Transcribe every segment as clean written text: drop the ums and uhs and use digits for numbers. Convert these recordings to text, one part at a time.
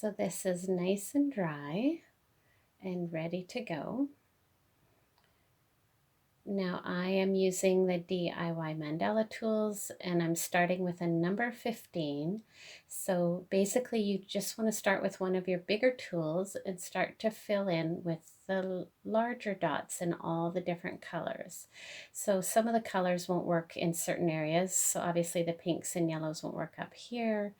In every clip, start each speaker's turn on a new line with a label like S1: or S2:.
S1: So this is nice and dry and ready to go. Now I am using the DIY mandala tools and I'm starting with a number 15. So basically you just want to start with one of your bigger tools and start to fill in with the larger dots in all the different colors. So some of the colors won't work in certain areas. So obviously the pinks and yellows won't work up here.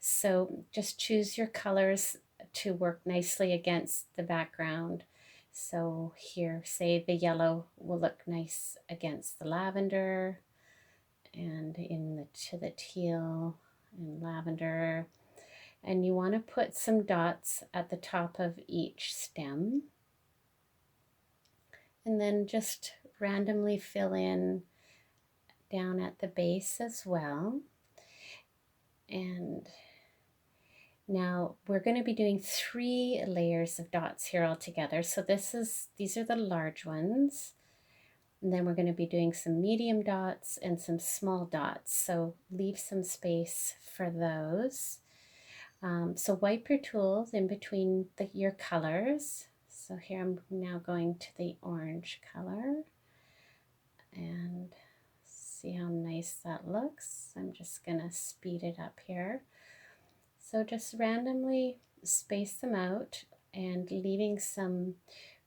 S1: So just choose your colors to work nicely against the background. So here, say the yellow will look nice against the lavender and to the teal and lavender. And you want to put some dots at the top of each stem. And then just randomly fill in down at the base as well. And now we're going to be doing 3 layers of dots here all together. So these are the large ones. And then we're going to be doing some medium dots and some small dots. So leave some space for those. So wipe your tools in between your colors. So here I'm now going to the orange color. And see how nice that looks. I'm just going to speed it up here. So just randomly space them out and leaving some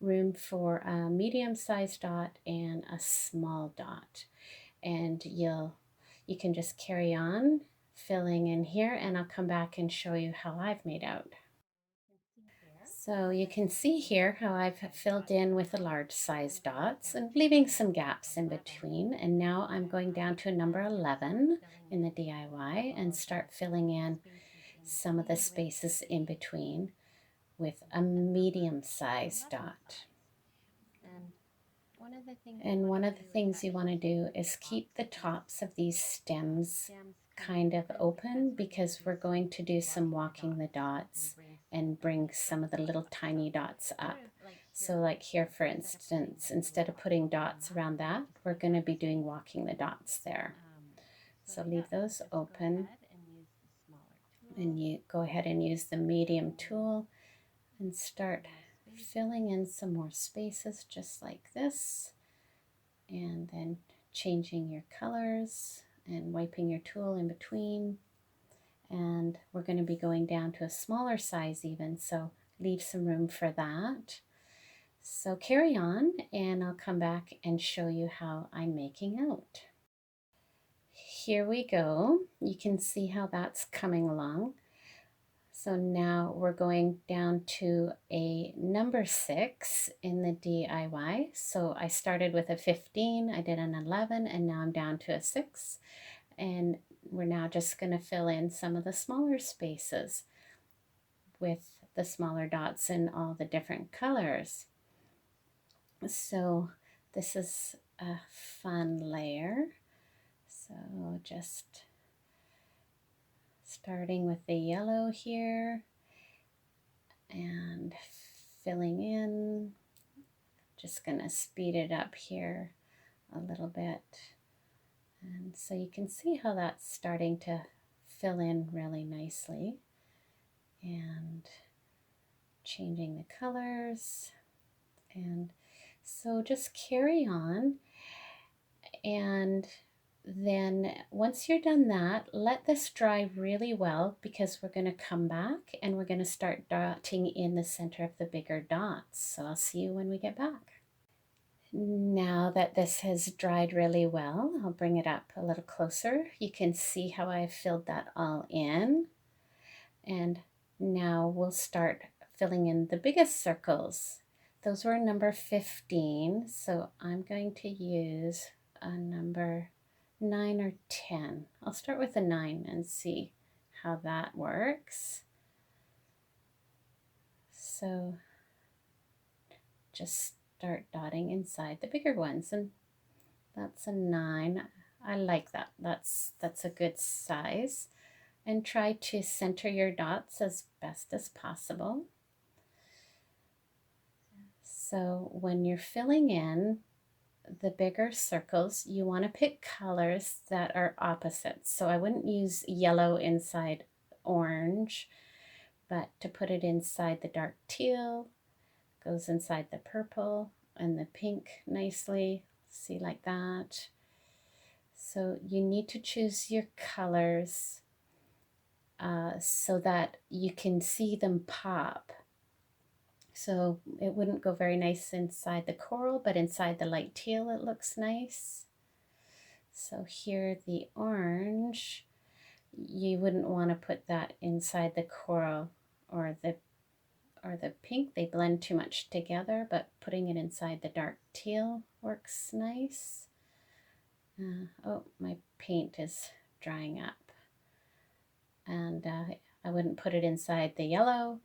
S1: room for a medium-sized dot and a small dot. And you can just carry on filling in here, and I'll come back and show you how I've made out. So you can see here how I've filled in with the large size dots and leaving some gaps in between. And now I'm going down to number 11 in the DIY and start filling in some of the spaces in between with a medium-sized dot. And one of the things you want to do is keep the tops of these stems kind of open, because we're going to do some walking the dots and bring some of the little tiny dots up. So like here, for instance, instead of putting dots around that, we're going to be doing walking the dots there. So leave those open. And you go ahead and use the medium tool and start filling in some more spaces just like this, and then changing your colors and wiping your tool in between. And we're going to be going down to a smaller size even, so leave some room for that. So carry on and I'll come back and show you how I'm making out. Here we go. You can see how that's coming along. So now we're going down to a number 6 in the DIY. So I started with a 15, I did an 11, and now I'm down to a 6. And we're now just going to fill in some of the smaller spaces with the smaller dots in all the different colors. So this is a fun layer. So just starting with the yellow here and filling in. Just gonna speed it up here a little bit. And so you can see how that's starting to fill in really nicely. And changing the colors. And so just carry on, and then once you're done that, let this dry really well, because we're going to come back and we're going to start dotting in the center of the bigger dots. So I'll see you when we get back. Now that this has dried really well, I'll bring it up a little closer. You can see how I've filled that all in. And now we'll start filling in the biggest circles. Those were number 15, so I'm going to use a number 9 or 10. I'll start with a 9 and see how that works. So just start dotting inside the bigger ones, and that's a 9. I like that. That's a good size. And try to center your dots as best as possible. So when you're filling in the bigger circles, you want to pick colors that are opposites. So I wouldn't use yellow inside orange, but to put it inside the dark teal, goes inside the purple and the pink nicely, see, like that. So you need to choose your colors so that you can see them pop. So it wouldn't go very nice inside the coral, but inside the light teal it looks nice. So here the orange, you wouldn't want to put that inside the coral or the pink. They blend too much together, but putting it inside the dark teal works nice. Oh, my paint is drying up. And I wouldn't put it inside the yellow.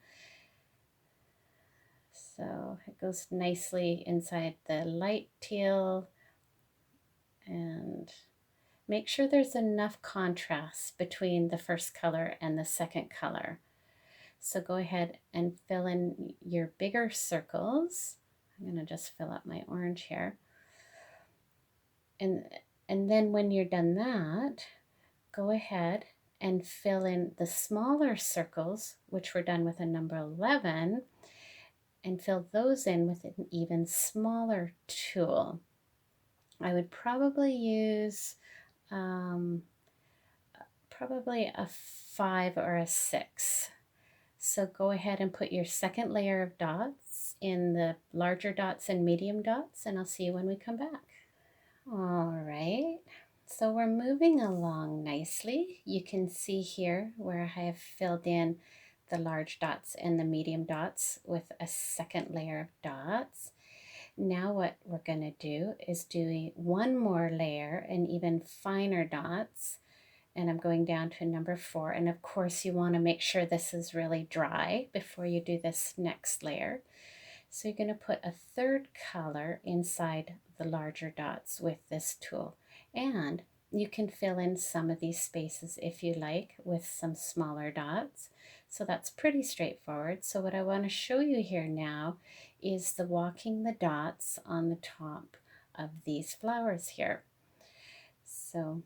S1: So it goes nicely inside the light teal. And make sure there's enough contrast between the first color and the second color. So go ahead and fill in your bigger circles. I'm going to just fill up my orange here. And then when you're done that, go ahead and fill in the smaller circles, which were done with a number 11, and fill those in with an even smaller tool. I would probably use probably a 5 or a 6. So go ahead and put your second layer of dots in the larger dots and medium dots, and I'll see you when we come back. All right, so we're moving along nicely. You can see here where I have filled in the large dots and the medium dots with a second layer of dots. Now what we're going to do is do one more layer and even finer dots. And I'm going down to number 4. And of course you want to make sure this is really dry before you do this next layer. So you're going to put a third color inside the larger dots with this tool. And you can fill in some of these spaces if you like with some smaller dots. So that's pretty straightforward. So what I want to show you here now is the walking the dots on the top of these flowers here. So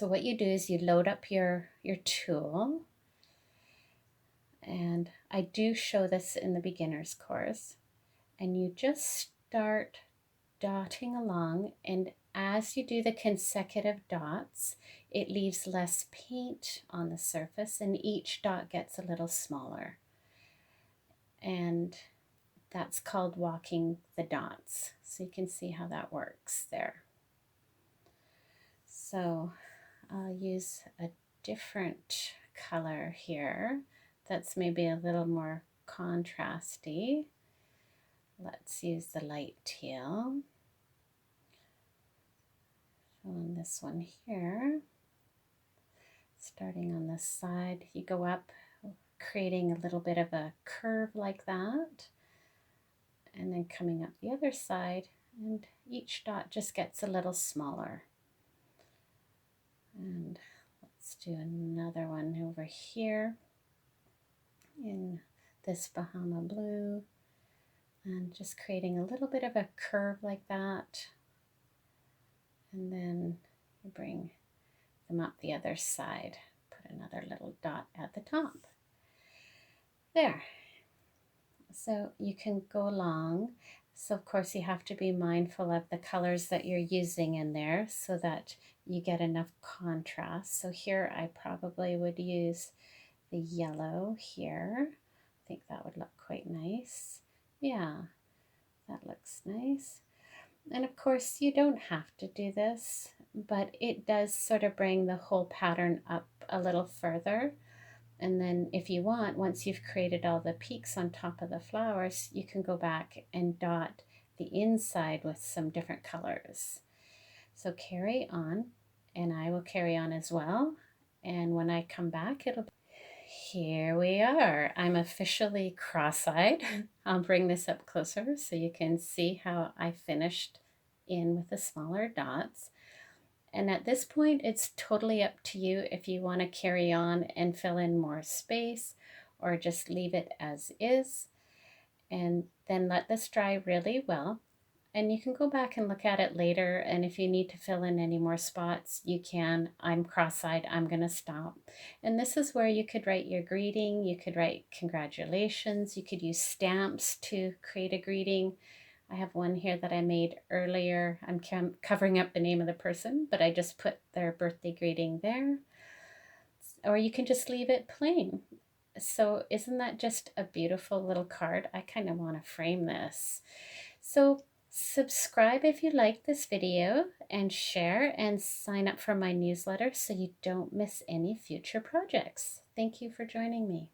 S1: what you do is you load up your tool, and I do show this in the beginner's course, and you just start dotting along, and as you do the consecutive dots, it leaves less paint on the surface and each dot gets a little smaller. And that's called walking the dots. So you can see how that works there. So I'll use a different color here that's maybe a little more contrasty. Let's use the light teal. On this one here, starting on this side, you go up, creating a little bit of a curve like that, and then coming up the other side, and each dot just gets a little smaller. And let's do another one over here in this Bahama blue, and just creating a little bit of a curve like that. And then you bring them up the other side, put another little dot at the top. There. So you can go along. So of course you have to be mindful of the colors that you're using in there so that you get enough contrast. So here I probably would use the yellow here. I think that would look quite nice. Yeah, that looks nice. And of course you don't have to do this, but it does sort of bring the whole pattern up a little further. And then if you want, once you've created all the peaks on top of the flowers, you can go back and dot the inside with some different colors. So carry on, and I will carry on as well. And when I come back, it'll be... Here we are. I'm officially cross-eyed. I'll bring this up closer so you can see how I finished in with the smaller dots. And at this point, it's totally up to you if you want to carry on and fill in more space or just leave it as is. And then let this dry really well. And you can go back and look at it later, and if you need to fill in any more spots, you can. I'm cross-eyed, I'm gonna stop. And this is where you could write your greeting, you could write congratulations, you could use stamps to create a greeting. I have one here that I made earlier. I'm covering up the name of the person, but I just put their birthday greeting there. Or you can just leave it plain. So isn't that just a beautiful little card? I kind of want to frame this. So subscribe if you like this video, and share and sign up for my newsletter so you don't miss any future projects. Thank you for joining me.